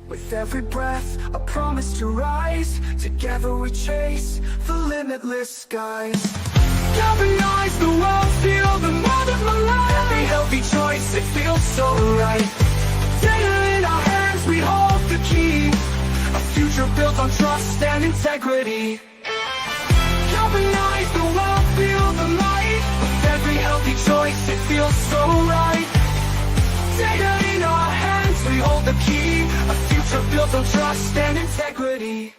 With every breath, a promise to rise. Together we chase the limitless skies. Galvanize the world, feel the mold of my life. Every healthy choice, it feels so right. Data in our hands, we hold the key. A future built on trust and integrity. Galvanize the world, feel the light. With every healthy choice, it feels so right. Data in our hands, we hold the key. A future built on trust and integrity.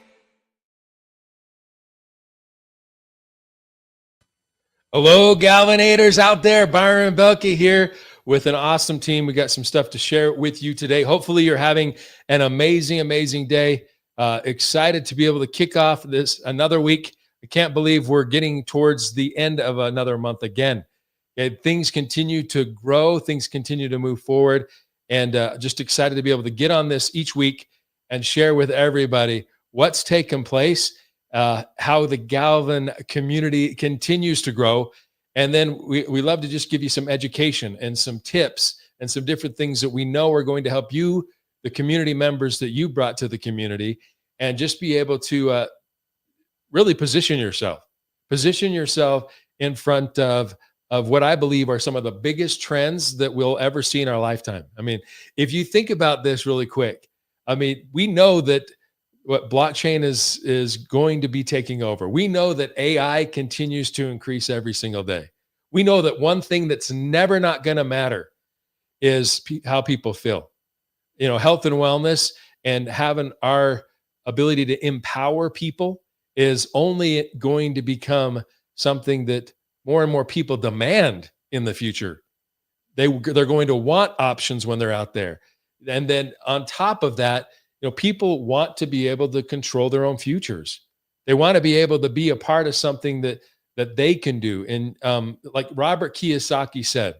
Hello, Galvanators out there. Byron and Belke here with an awesome team. We got some stuff to share with you today. Hopefully you're having an amazing day. Excited to be able to kick off this another week. I can't believe we're getting towards the end of another month again. Things continue to grow. Things continue to move forward. And just excited to be able to get on this each week and share with everybody what's taken place, how the Galvan community continues to grow. And then we love to just give you some education and some tips and some different things that we know are going to help you, the community members that you brought to the community, and just be able to really position yourself in front of what I believe are some of the biggest trends that we'll ever see in our lifetime. I mean, if you think about this really quick, I mean, we know that what blockchain is going to be taking over. We know that AI continues to increase every single day. We know that one thing that's never not going to matter is how people feel. You know, health and wellness and having our ability to empower people is only going to become something that more and more people demand in the future. They're going to want options when they're out there. And then on top of that, you know, people want to be able to control their own futures. They want to be able to be a part of something that they can do. And like Robert Kiyosaki said,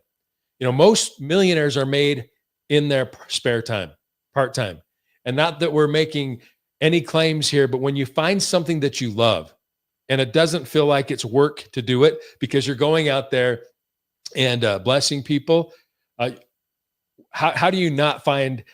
you know, most millionaires are made in their spare time, part-time. And not that we're making any claims here, but when you find something that you love and it doesn't feel like it's work to do it because you're going out there and blessing people, how do you not find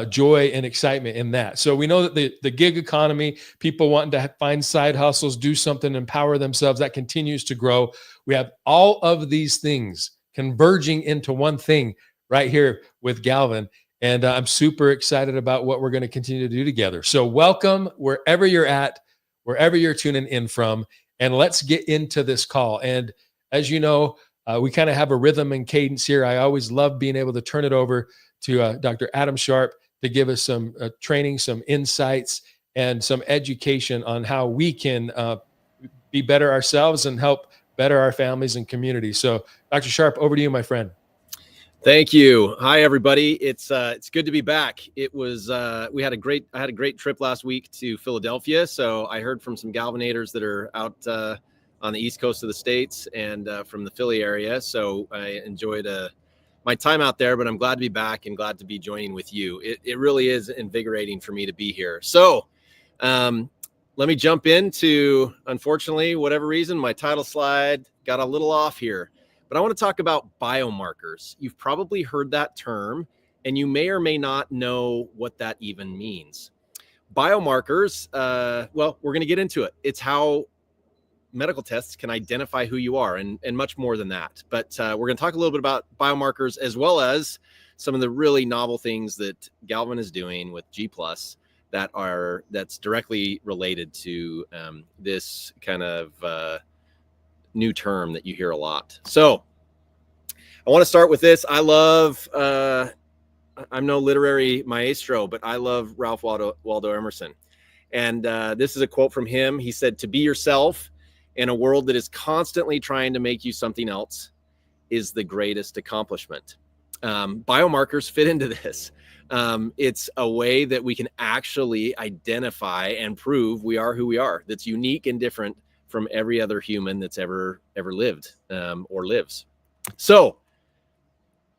joy and excitement in that? So we know that the gig economy, people wanting to find side hustles, do something, empower themselves, that continues to grow. We have all of these things converging into one thing right here with Galvan. And I'm super excited about what we're going to continue to do together. So welcome wherever you're at, wherever you're tuning in from, and let's get into this call. And as you know, we kind of have a rhythm and cadence here. I always love being able to turn it over to Dr. Adam Sharp to give us some training, some insights, and some education on how we can be better ourselves and help better our families and communities. So Dr. Sharp, over to you, my friend. Thank you. Hi, everybody. It's good to be back. It was I had a great trip last week to Philadelphia. So I heard from some Galvanators that are out on the East Coast of the States and from the Philly area. So I enjoyed my time out there, but I'm glad to be back and glad to be joining with you. It really is invigorating for me to be here. So let me jump into, unfortunately, whatever reason, my title slide got a little off here. But I want to talk about biomarkers. You've probably heard that term, and you may or may not know what that even means. Biomarkers, well, we're going to get into it. It's how medical tests can identify who you are and much more than that. But we're going to talk a little bit about biomarkers as well as some of the really novel things that Galvan is doing with G+, that's directly related to this kind of new term that you hear a lot. So I want to start with this. I love, I'm no literary maestro, but I love Ralph Waldo Emerson. And this is a quote from him. He said, "To be yourself in a world that is constantly trying to make you something else is the greatest accomplishment." Biomarkers fit into this. It's a way that we can actually identify and prove we are who we are. That's unique and different from every other human that's ever lived or lives. So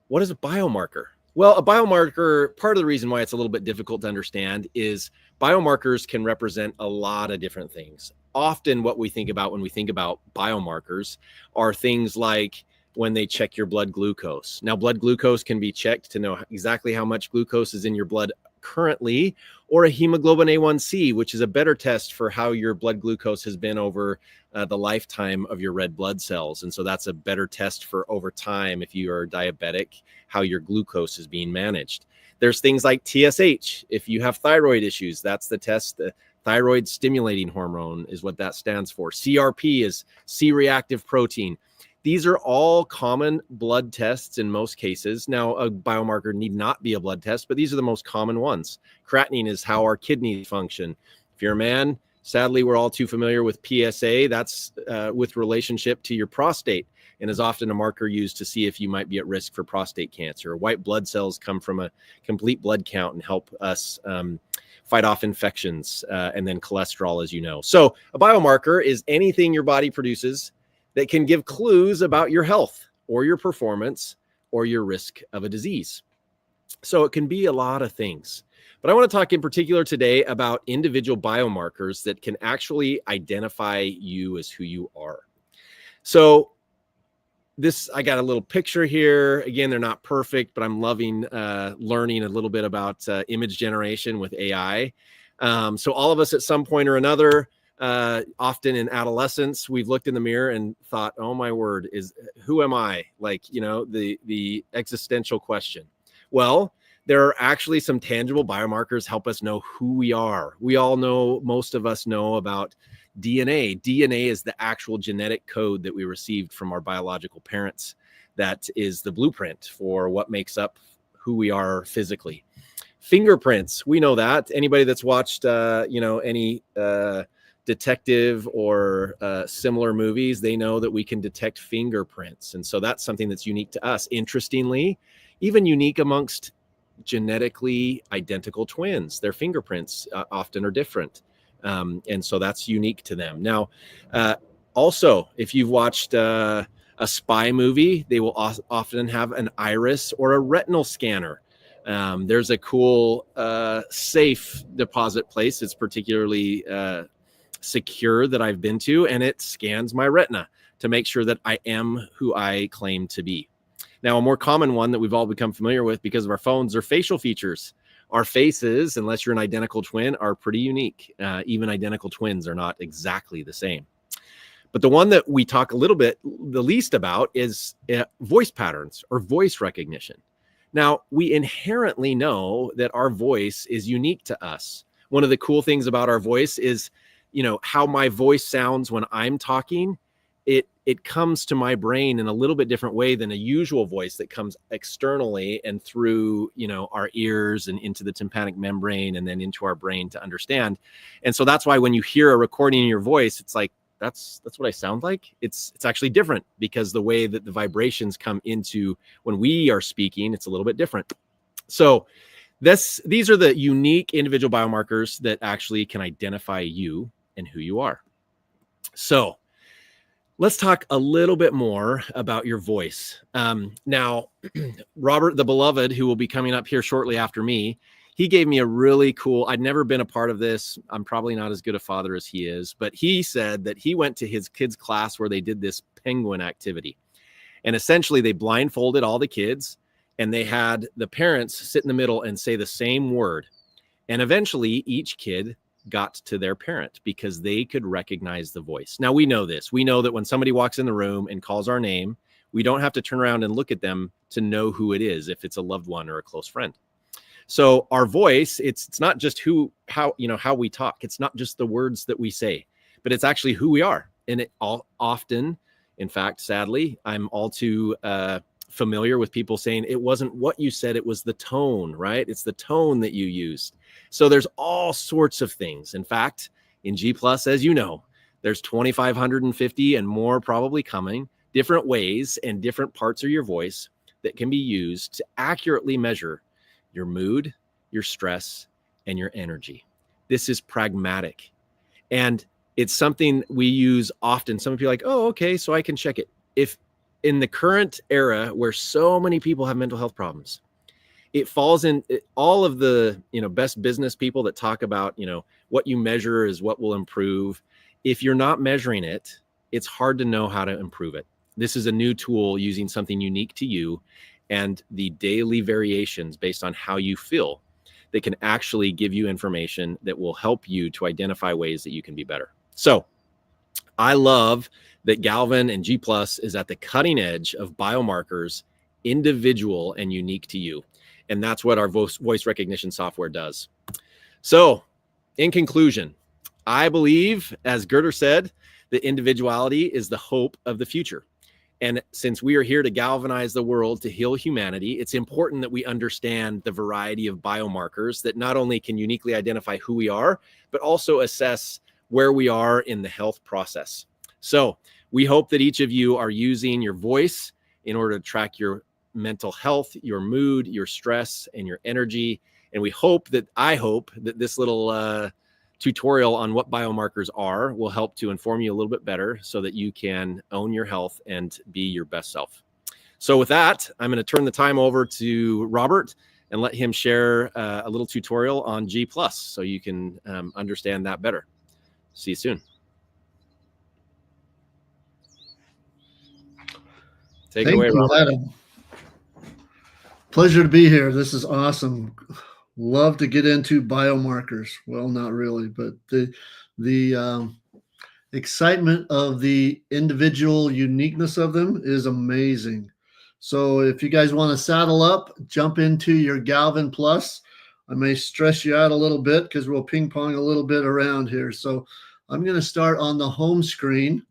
what is a biomarker? Well, a biomarker, part of the reason why it's a little bit difficult to understand is biomarkers can represent a lot of different things. Often what we think about when we think about biomarkers are things like when they check your blood glucose. Now, blood glucose can be checked to know exactly how much glucose is in your blood currently, or a hemoglobin A1C, which is a better test for how your blood glucose has been over the lifetime of your red blood cells. And so that's a better test for over time, if you are diabetic, how your glucose is being managed. There's things like TSH. If you have thyroid issues, that's the test. The thyroid stimulating hormone is what that stands for. CRP is C-reactive protein. These are all common blood tests in most cases. Now, a biomarker need not be a blood test, but these are the most common ones. Creatinine is how our kidneys function. If you're a man, sadly, we're all too familiar with PSA. That's with relationship to your prostate, and is often a marker used to see if you might be at risk for prostate cancer. White blood cells come from a complete blood count and help us fight off infections, and then cholesterol, as you know. So a biomarker is anything your body produces that can give clues about your health or your performance or your risk of a disease. So it can be a lot of things. But I want to talk in particular today about individual biomarkers that can actually identify you as who you are. So I got a little picture here. Again, they're not perfect, but I'm loving learning a little bit about image generation with AI. So all of us at some point or another, often in adolescence, we've looked in the mirror and thought, oh my word, who am I? Like, the existential question. Well, there are actually some tangible biomarkers help us know who we are. We all know, most of us know about DNA. DNA is the actual genetic code that we received from our biological parents. That is the blueprint for what makes up who we are physically. Fingerprints, we know that. Anybody that's watched, any detective or similar movies, they know that we can detect fingerprints. And so that's something that's unique to us. Interestingly, even unique amongst genetically identical twins. Their fingerprints often are different. And so that's unique to them. Now, also, if you've watched a spy movie, they will often have an iris or a retinal scanner. There's a cool safe deposit place. It's particularly secure that I've been to, and it scans my retina to make sure that I am who I claim to be. Now, a more common one that we've all become familiar with because of our phones are facial features. Our faces, unless you're an identical twin, are pretty unique. Even identical twins are not exactly the same. But the one that we talk a little bit, the least about, is voice patterns or voice recognition. Now, we inherently know that our voice is unique to us. One of the cool things about our voice is, how my voice sounds when I'm talking. It comes to my brain in a little bit different way than a usual voice that comes externally and through, our ears and into the tympanic membrane and then into our brain to understand. And so that's why when you hear a recording in your voice, it's like, that's what I sound like. It's actually different because the way that the vibrations come into when we are speaking, it's a little bit different. So these are the unique individual biomarkers that actually can identify you and who you are. So let's talk a little bit more about your voice. Now, Robert, the beloved, who will be coming up here shortly after me, he gave me a really cool, I'd never been a part of this. I'm probably not as good a father as he is, but he said that he went to his kids' class where they did this penguin activity. And essentially they blindfolded all the kids and they had the parents sit in the middle and say the same word. And eventually each kid got to their parent because they could recognize the voice. Now we know this. We know that when somebody walks in the room and calls our name, we don't have to turn around and look at them to know who it is, if it's a loved one or a close friend. So our voice, it's not just how we talk. It's not just the words that we say, but it's actually who we are. And it often, in fact, sadly, I'm all too familiar with people saying it wasn't what you said, it was the tone, right? It's the tone that you used. So there's all sorts of things. In fact, in G+, as you know, there's 2,550 and more probably coming, different ways and different parts of your voice that can be used to accurately measure your mood, your stress, and your energy. This is pragmatic. And it's something we use often. Some people are like, oh, okay, so I can check it. If in the current era where so many people have mental health problems, it falls in all of the, best business people that talk about, what you measure is what will improve. If you're not measuring it, it's hard to know how to improve it. This is a new tool using something unique to you and the daily variations based on how you feel that can actually give you information that will help you to identify ways that you can be better. So I love that Galvan and G Plus is at the cutting edge of biomarkers, individual and unique to you. And that's what our voice recognition software does. So in conclusion, I believe, as Gerder said, that individuality is the hope of the future. And since we are here to galvanize the world, to heal humanity, it's important that we understand the variety of biomarkers that not only can uniquely identify who we are, but also assess where we are in the health process. So we hope that each of you are using your voice in order to track your mental health, your mood, your stress, and your energy. And I hope that this little tutorial on what biomarkers are will help to inform you a little bit better so that you can own your health and be your best self. So with that, I'm going to turn the time over to Robert and let him share a little tutorial on G+, so you can understand that better. See you soon. Take it away, Robert. Adam. Pleasure to be here. This is awesome. Love to get into biomarkers. Well, not really, but the excitement of the individual uniqueness of them is amazing. So if you guys want to saddle up, jump into your Galvan Plus. I may stress you out a little bit because we'll ping pong a little bit around here. So I'm going to start on the home screen,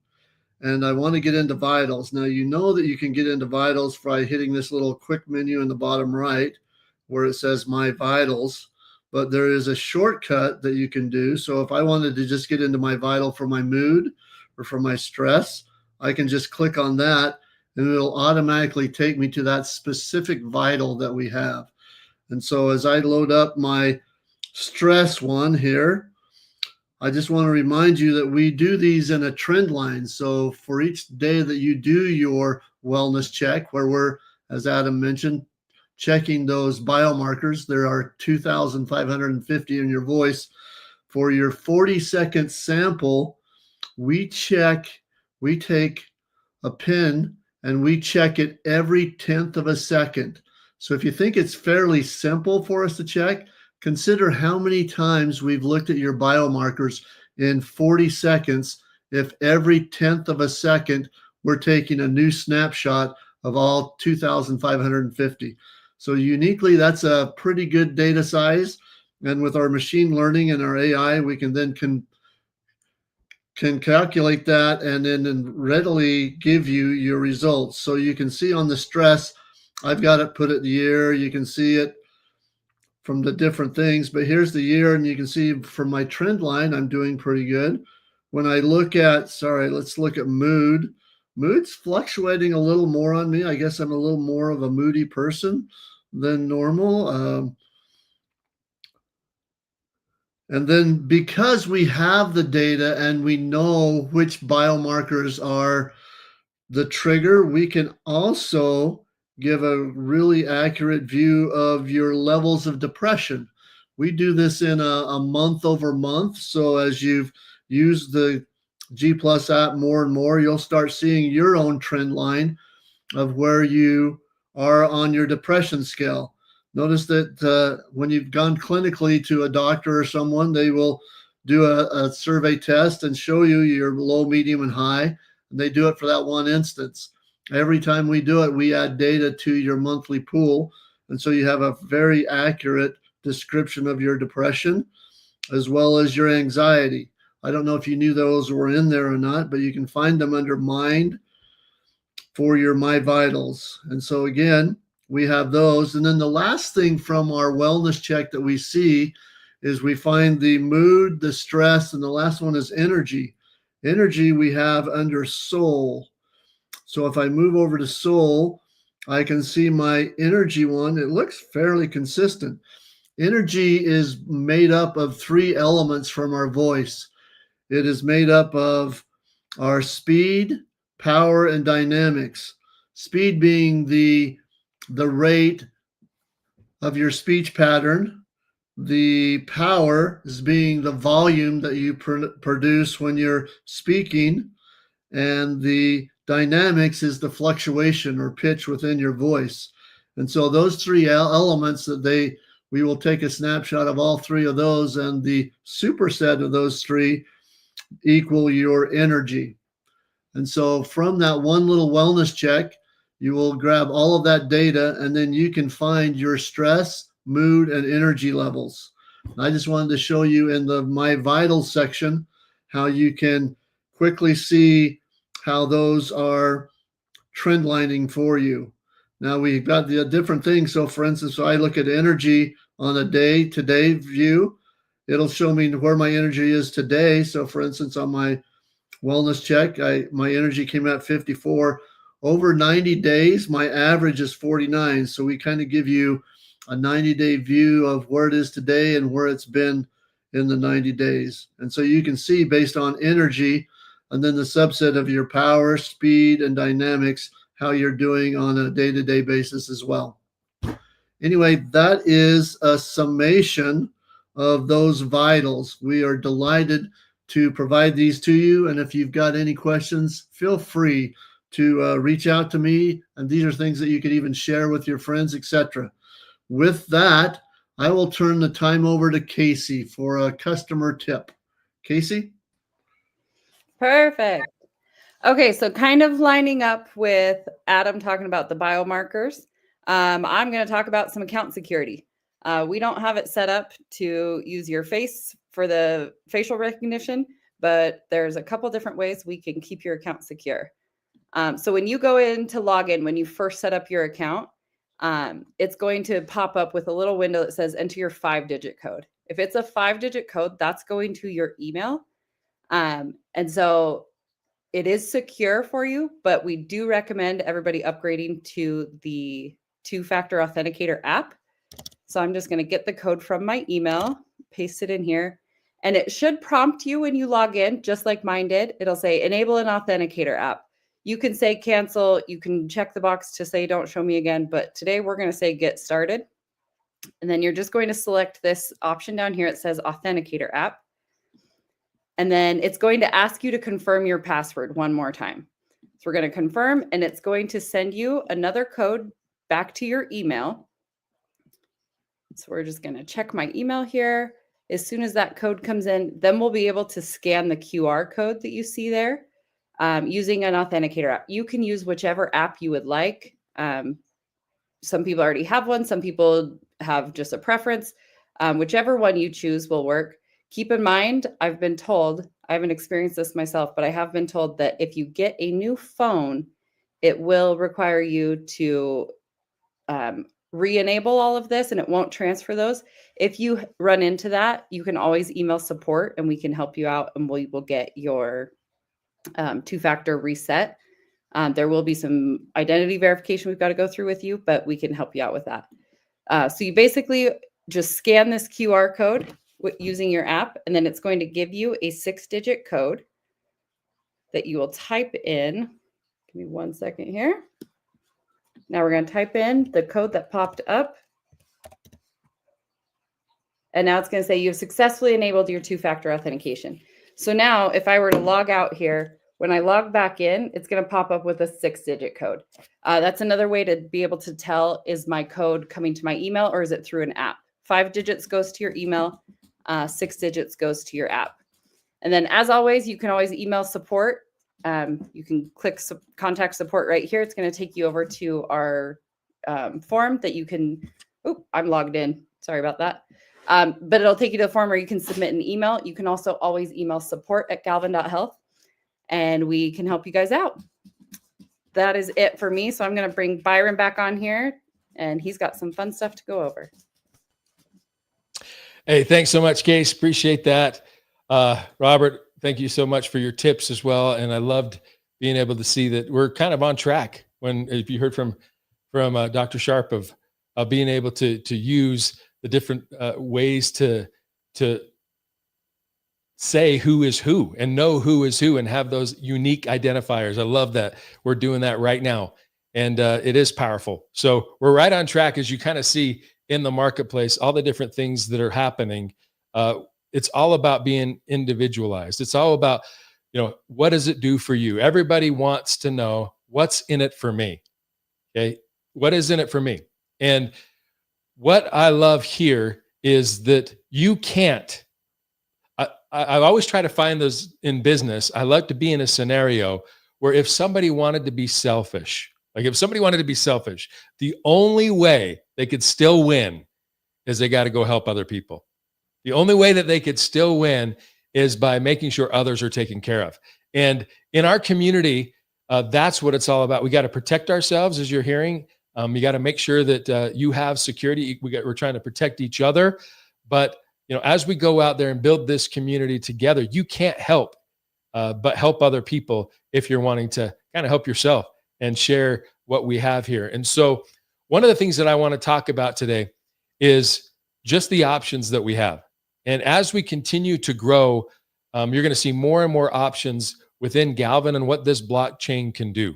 and I want to get into vitals. Now, you know that you can get into vitals by hitting this little quick menu in the bottom right where it says My Vitals, but there is a shortcut that you can do. So if I wanted to just get into my vital for my mood or for my stress, I can just click on that and it'll automatically take me to that specific vital that we have. And so as I load up my stress one here, I just want to remind you that we do these in a trend line. So for each day that you do your wellness check, where we're, as Adam mentioned, checking those biomarkers, there are 2,550 in your voice. For your 40-second sample, we take a pin and we check it every 10th of a second. So if you think it's fairly simple for us to check, consider how many times we've looked at your biomarkers in 40 seconds. If every 10th of a second, we're taking a new snapshot of all 2,550. So uniquely, that's a pretty good data size. And with our machine learning and our AI, we can then can calculate that and then readily give you your results. So you can see on the stress, I've got it put at the year. You can see it from the different things, but here's the year, and you can see from my trend line, I'm doing pretty good. When I look at, let's look at mood. Mood's fluctuating a little more on me. I guess I'm a little more of a moody person than normal. And then because we have the data and we know which biomarkers are the trigger, we can also give a really accurate view of your levels of depression. We do this in a month over month. So as you've used the G Plus app more and more, you'll start seeing your own trend line of where you are on your depression scale. Notice that when you've gone clinically to a doctor or someone, they will do a survey test and show you your low, medium, and high. And they do it for that one instance. Every time we do it, we add data to your monthly pool. And so you have a very accurate description of your depression as well as your anxiety. I don't know if you knew those were in there or not, but you can find them under Mind for your My Vitals. And so again, we have those. And then the last thing from our wellness check that we see is we find the mood, the stress, and the last one is energy. Energy we have under soul. So if I move over to soul, I can see my energy one. It looks fairly consistent. Energy is made up of three elements from our voice. It is made up of our speed, power, and dynamics. Speed being the rate of your speech pattern. The power is being the volume that you produce when you're speaking. And the dynamics is the fluctuation or pitch within your voice. And so those three elements that they we will take a snapshot of all three of those, and the superset of those three equal your energy. And so from that one little wellness check, you will grab all of that data, and then you can find your stress, mood, and energy levels. I just wanted to show you in the My Vitals section how you can quickly see how those are trend lining for you. Now we've got the different things. So for instance, if I look at energy on a day-to-day view, it'll show me where my energy is today. So for instance, on my wellness check, my energy came out 54. Over 90 days, my average is 49. So we kind of give you a 90-day view of where it is today and where it's been in the 90 days. And so you can see based on energy and then the subset of your power, speed, and dynamics, how you're doing on a day-to-day basis as well. Anyway, that is a summation of those vitals. We are delighted to provide these to you. And if you've got any questions, feel free to reach out to me. And these are things that you can even share with your friends, etc. With that, I will turn the time over to Casey for a customer tip. Casey? Perfect. Okay, so kind of lining up with Adam talking about the biomarkers, I'm going to talk about some account security. We don't have it set up to use your face for the facial recognition, but there's a couple different ways we can keep your account secure. So when you go in to log in, when you first set up your account, it's going to pop up with a little window that says enter your 5-digit code. If it's a 5-digit code, that's going to your email. And so it is secure for you, but we do recommend everybody upgrading to the 2-factor authenticator app. So I'm just going to get the code from my email, paste it in here, and it should prompt you when you log in, just like mine did. It'll say enable an authenticator app. You can say cancel. You can check the box to say don't show me again, but today we're going to say get started. And then you're just going to select this option down here. It says authenticator app. And then it's going to ask you to confirm your password one more time. So we're going to confirm, and it's going to send you another code back to your email. So we're just going to check my email here. As soon as that code comes in, then we'll be able to scan the QR code that you see there using an authenticator app. You can use whichever app you would like. Some people already have one. Some people have just a preference. Whichever one you choose will work. Keep in mind, I've been told, I haven't experienced this myself, but I have been told that if you get a new phone, it will require you to re-enable all of this, and it won't transfer those. If you run into that, you can always email support and we can help you out, and we will get your 2-factor reset. There will be some identity verification we've got to go through with you, but we can help you out with that. So you basically just scan this QR code using your app, and then it's going to give you a 6-digit code that you will type in. Give me 1 second here. Now we're going to type in the code that popped up. And now it's going to say you've successfully enabled your 2-factor authentication. So now if I were to log out here, when I log back in, it's going to pop up with a 6-digit code. That's another way to be able to tell, is my code coming to my email or is it through an app? 5 digits goes to your email. 6 digits goes to your app. And then as always, you can always email support. You can click contact support right here. It's going to take you over to our form that you can, I'm logged in. Sorry about that. But it'll take you to the form where you can submit an email. You can also always email support@galvan.health and we can help you guys out. That is it for me. So I'm going to bring Byron back on here and he's got some fun stuff to go over. Hey, thanks so much, Case. Appreciate that. Robert, thank you so much for your tips as well. And I loved being able to see that we're kind of on track if you heard from Dr. Sharp of being able to use the different ways to say who is who and know who is who and have those unique identifiers. I love that we're doing that right now. And it is powerful. So we're right on track, as you kind of see in the marketplace, all the different things that are happening. It's all about being individualized. It's all about, what does it do for you? Everybody wants to know what's in it for me. Okay. What is in it for me? And what I love here is that you can't. I always try to find those in business. I like to be in a scenario where if somebody wanted to be selfish, the only way they could still win is they got to go help other people. The only way that they could still win is by making sure others are taken care of. And in our community, that's what it's all about. We got to protect ourselves, as you're hearing. You got to make sure that you have security. We're trying to protect each other. But as we go out there and build this community together, you can't help but help other people if you're wanting to kind of help yourself and share what we have here. And so one of the things that I want to talk about today is just the options that we have. And as we continue to grow, you're going to see more and more options within Galvan and what this blockchain can do,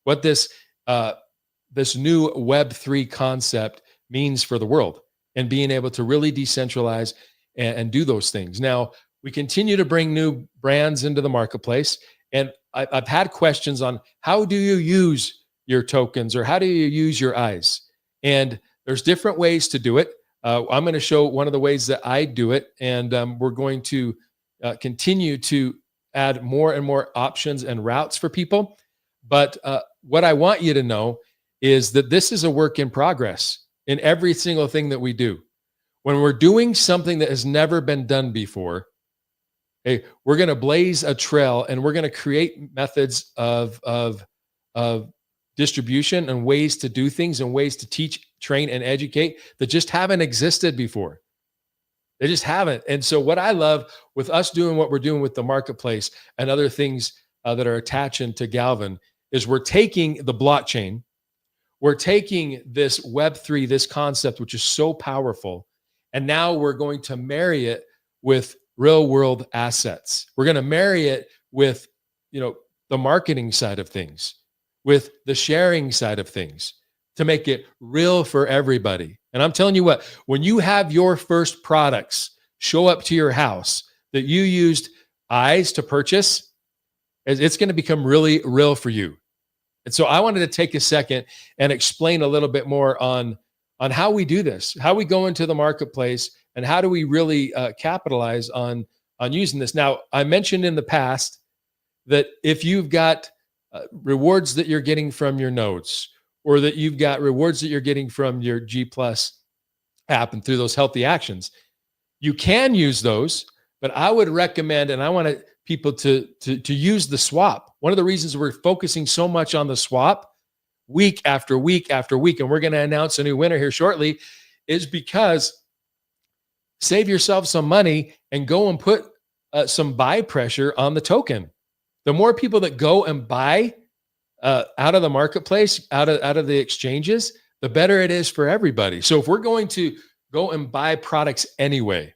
what this new Web3 concept means for the world, and being able to really decentralize and do those things. Now, we continue to bring new brands into the marketplace, and I've had questions on how do you use your tokens or how do you use your eyes? And there's different ways to do it. I'm going to show one of the ways that I do it, and we're going to continue to add more and more options and routes for people. But what I want you to know is that this is a work in progress in every single thing that we do. When we're doing something that has never been done before, hey, we're going to blaze a trail and we're going to create methods of distribution and ways to do things and ways to teach, train, and educate that just haven't existed before. They just haven't. And so what I love with us doing what we're doing with the marketplace and other things that are attaching to Galvan is we're taking the blockchain, we're taking this Web3, this concept, which is so powerful, and now we're going to marry it with real world assets. We're going to marry it with, the marketing side of things, with the sharing side of things to make it real for everybody. And I'm telling you what, when you have your first products show up to your house that you used eyes to purchase, it's going to become really real for you. And so I wanted to take a second and explain a little bit more on how we do this, how we go into the marketplace, and how do we really capitalize on using this. Now, I mentioned in the past that if you've got rewards that you're getting from your nodes, or that you've got rewards that you're getting from your G Plus app and through those healthy actions, you can use those, but I would recommend, and I want people to use the swap. One of the reasons we're focusing so much on the swap week after week after week, and we're going to announce a new winner here shortly, is because save yourself some money and go and put some buy pressure on the token. The more people that go and buy out of the marketplace, out of the exchanges, the better it is for everybody. So if we're going to go and buy products anyway,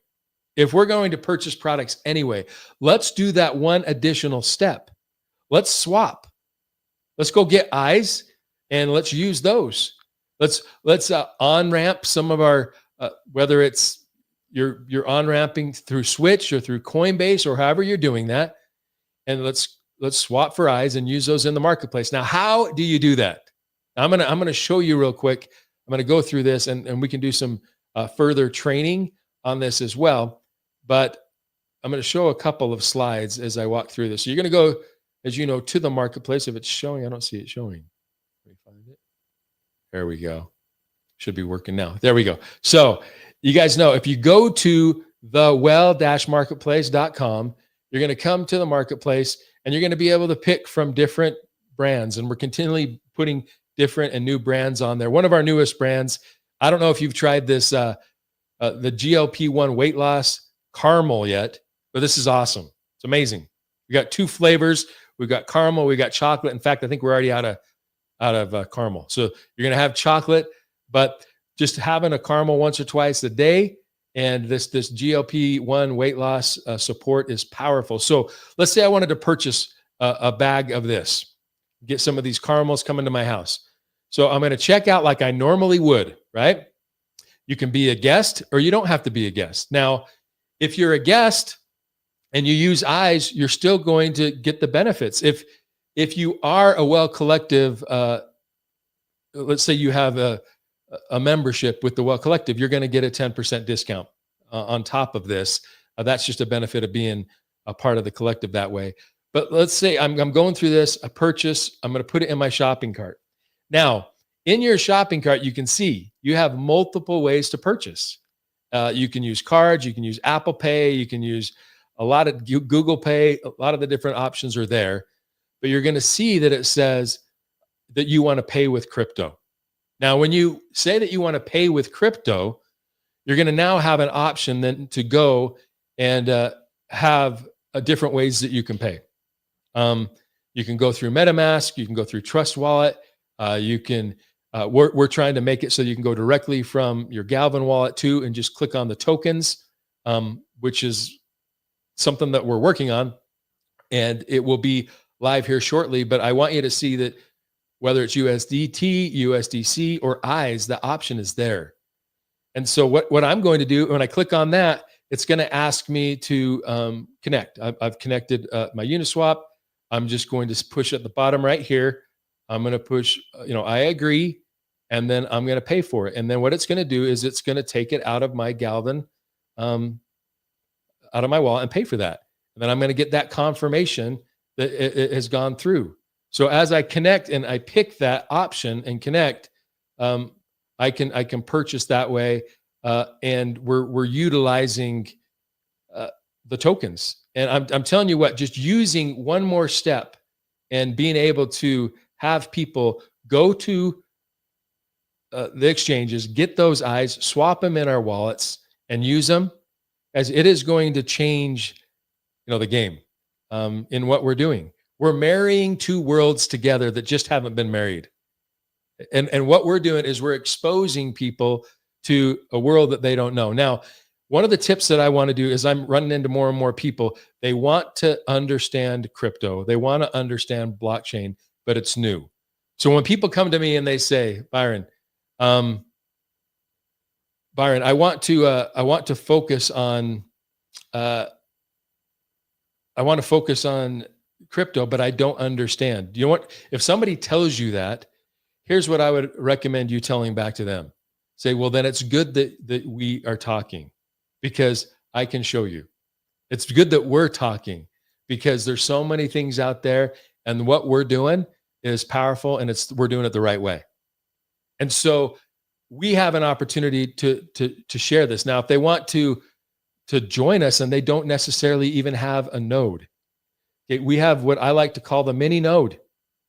if we're going to purchase products anyway, let's do that one additional step. Let's swap. Let's go get eyes and let's use those. Let's on-ramp some of our, whether it's you're on-ramping through Switch or through Coinbase or however you're doing that, and let's swap for eyes and use those in the marketplace. Now, how do you do that? I'm gonna show you real quick. I'm gonna go through this, and we can do some further training on this as well. But I'm gonna show a couple of slides as I walk through this. So you're gonna go, as you know, to the marketplace. If it's showing, I don't see it showing. Let me find it. There we go. Should be working now. There we go. So you guys know, if you go to the you're going to come to the marketplace and you're going to be able to pick from different brands. And we're continually putting different and new brands on there. One of our newest brands, I don't know if you've tried this, the GLP-1 weight loss caramel yet, but this is awesome. It's amazing. We got two flavors. We've got caramel, we got chocolate. In fact, I think we're already out of caramel. So you're going to have chocolate, but just having a caramel once or twice a day, and this GLP-1 weight loss support is powerful. So let's say I wanted to purchase a bag of this, get some of these caramels coming to my house. So I'm going to check out like I normally would, right? You can be a guest or you don't have to be a guest. Now, if you're a guest and you use eyes, you're still going to get the benefits. If you are a well collective, let's say you have a membership with the Well Collective, you're going to get a 10% discount on top of this. That's just a benefit of being a part of the collective that way. But let's say I'm going through this, a purchase, I'm going to put it in my shopping cart. Now, in your shopping cart, you can see you have multiple ways to purchase. You can use cards, you can use Apple Pay, you can use a lot of Google Pay, a lot of the different options are there. But you're going to see that it says that you want to pay with crypto. Now, when you say that you want to pay with crypto, you're going to now have an option then to go and have different ways that you can pay. You can go through MetaMask, you can go through Trust Wallet, you can. We're trying to make it so you can go directly from your Galvan wallet too, and just click on the tokens, which is something that we're working on, and it will be live here shortly. But I want you to see that whether it's USDT, USDC, or EYES, the option is there. And so what I'm going to do when I click on that, it's going to ask me to connect. I've connected my Uniswap. I'm just going to push at the bottom right here. I'm going to push, I agree, and then I'm going to pay for it. And then what it's going to do is it's going to take it out of my Galvan, out of my wallet and pay for that. And then I'm going to get that confirmation that it has gone through. So as I connect and I pick that option and connect, I can purchase that way, and we're utilizing the tokens. And I'm telling you what, just using one more step and being able to have people go to the exchanges, get those EYES, swap them in our wallets, and use them, as it is going to change, the game in what we're doing. We're marrying two worlds together that just haven't been married. And what we're doing is we're exposing people to a world that they don't know. Now, one of the tips that I want to do is I'm running into more and more people. They want to understand crypto. They want to understand blockchain, but it's new. So when people come to me and they say, Byron, I want to focus on crypto, but I don't understand. You know what? If somebody tells you that, here's what I would recommend you telling back to them. Say, well, then it's good that we are talking, because I can show you. It's good that we're talking, because there's so many things out there, and what we're doing is powerful, and we're doing it the right way. And so we have an opportunity to share this. Now, if they want to join us and they don't necessarily even have a node, okay, we have what I like to call the mini node.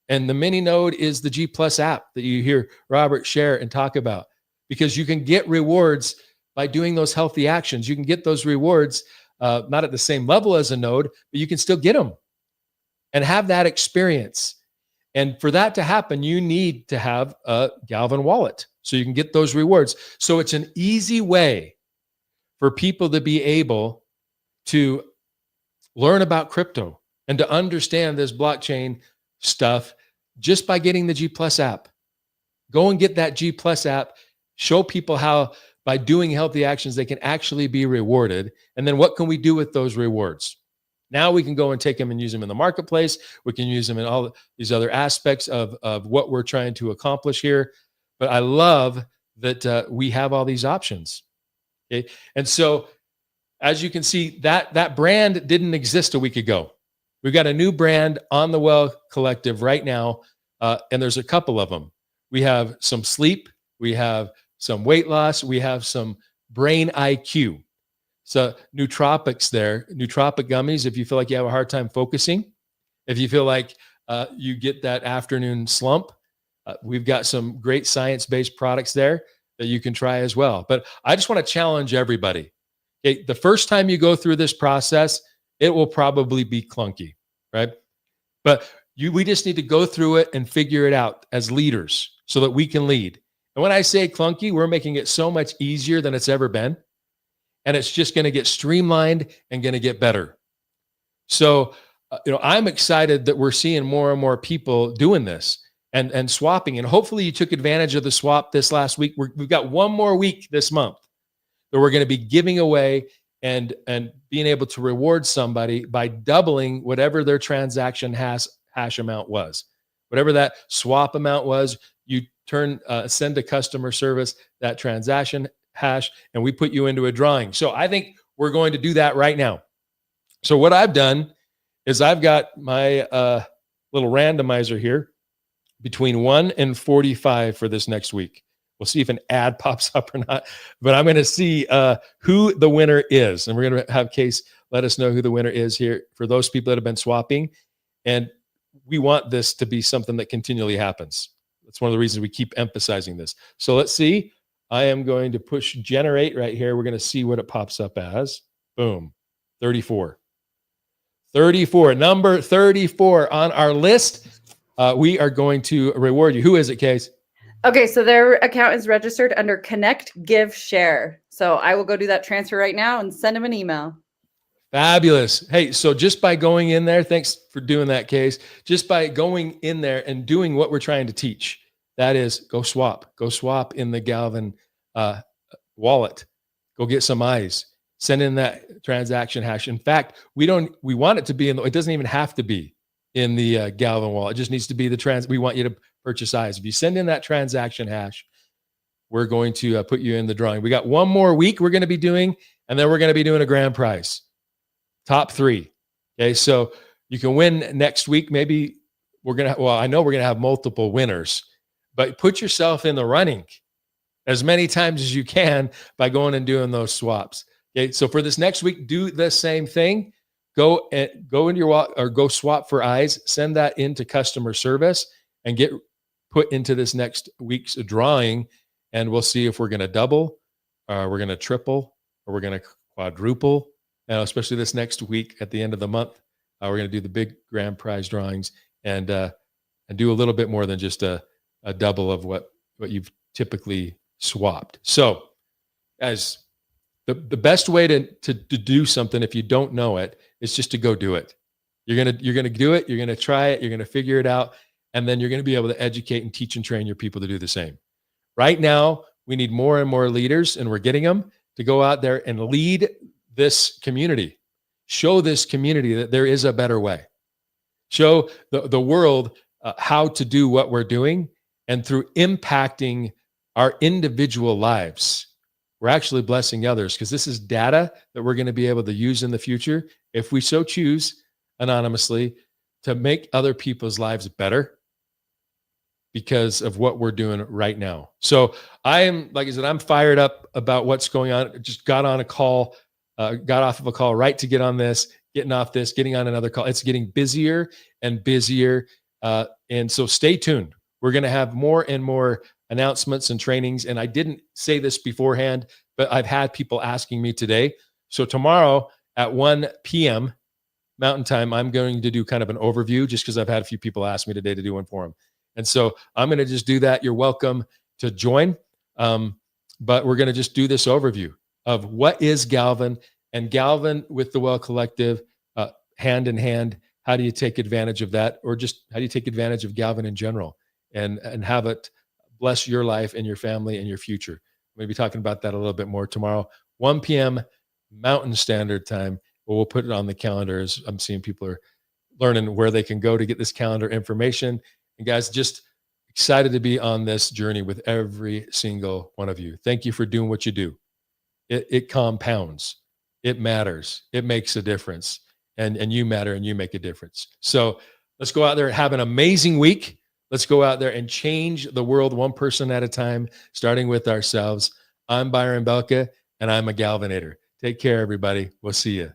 And the mini node is the G Plus app that you hear Robert share and talk about, because you can get rewards by doing those healthy actions. You can get those rewards, not at the same level as a node, but you can still get them and have that experience. And for that to happen, you need to have a Galvan wallet so you can get those rewards. So it's an easy way for people to be able to learn about crypto and to understand this blockchain stuff just by getting the G Plus app. Go and get that G Plus app. Show people how by doing healthy actions they can actually be rewarded. And then what can we do with those rewards? Now we can go and take them and use them in the marketplace. We can use them in all these other aspects of what we're trying to accomplish here. But I love that we have all these options. Okay, and so as you can see, that brand didn't exist a week ago. We've got a new brand on the Well Collective right now, and there's a couple of them. We have some sleep, we have some weight loss, we have some brain IQ. So nootropics there, nootropic gummies, if you feel like you have a hard time focusing, if you feel like you get that afternoon slump, we've got some great science-based products there that you can try as well. But I just want to challenge everybody. Okay, the first time you go through this process, it will probably be clunky, right? But we just need to go through it and figure it out as leaders so that we can lead. And when I say clunky, we're making it so much easier than it's ever been. And it's just going to get streamlined and going to get better. So, I'm excited that we're seeing more and more people doing this and swapping. And hopefully you took advantage of the swap this last week. We've got one more week this month that we're going to be giving away and being able to reward somebody by doubling whatever their transaction hash amount was. Whatever that swap amount was, you send to customer service that transaction hash, and we put you into a drawing. So I think we're going to do that right now. So what I've done is I've got my little randomizer here between 1 and 45 for this next week. We'll see if an ad pops up or not, but I'm going to see who the winner is. And we're going to have Case let us know who the winner is here for those people that have been swapping. And we want this to be something that continually happens. That's one of the reasons we keep emphasizing this. So let's see. I am going to push generate right here. We're going to see what it pops up as. Boom. 34. 34. Number 34 on our list. We are going to reward you. Who is it, Case? Okay, so their account is registered under Connect, Give, Share. So I will go do that transfer right now and send them an email. Fabulous. Hey, so just by going in there, thanks for doing that, Case. Just by going in there and doing what we're trying to teach, that is go swap in the Galvan wallet, go get some eyes, send in that transaction hash. In fact, we want it to be it doesn't even have to be in the Galvan wallet. It just needs to be we want you to purchase eyes. If you send in that transaction hash, we're going to put you in the drawing. We got one more week we're going to be doing, and then we're going to be doing a grand prize. Top 3. Okay. So you can win next week. Maybe I know we're going to have multiple winners, but put yourself in the running as many times as you can by going and doing those swaps. Okay. So for this next week, do the same thing. Go into your wallet or go swap for eyes, send that into customer service and get put into this next week's drawing. And we'll see if we're going to double, we're going to triple, or we're going to quadruple. Especially this next week at the end of the month, we're going to do the big grand prize drawings and do a little bit more than just a double of what you've typically swapped. So, guys, the best way to do something if you don't know it is just to go do it. You're gonna do it. You're gonna try it. You're gonna figure it out, and then you're gonna be able to educate and teach and train your people to do the same. Right now, we need more and more leaders, and we're getting them to go out there and lead this community, show this community that there is a better way, show the world how to do what we're doing. And through impacting our individual lives, we're actually blessing others, because this is data that we're going to be able to use in the future, if we so choose anonymously, to make other people's lives better because of what we're doing right now. So like I said, I'm fired up about what's going on. Just got on a call, got off of a call right to get on this, getting off this, getting on another call. It's getting busier and busier. And so stay tuned. We're going to have more and more announcements and trainings. And I didn't say this beforehand, but I've had people asking me today. So tomorrow at 1 p.m. Mountain Time, I'm going to do kind of an overview, just because I've had a few people ask me today to do one for them. And so I'm going to just do that. You're welcome to join. But we're going to just do this overview of what is Galvan, and Galvan with the Well Collective, hand in hand. How do you take advantage of that? Or just how do you take advantage of Galvan in general and have it bless your life and your family and your future? We'll be talking about that a little bit more tomorrow, 1 p.m. Mountain Standard Time. We'll put it on the calendar, as I'm seeing people are learning where they can go to get this calendar information. And guys, just excited to be on this journey with every single one of you. Thank you for doing what you do. It compounds. It matters. It makes a difference. And you matter and you make a difference. So let's go out there and have an amazing week. Let's go out there and change the world one person at a time, starting with ourselves. I'm Byron Belka, and I'm a Galvanator. Take care, everybody. We'll see you.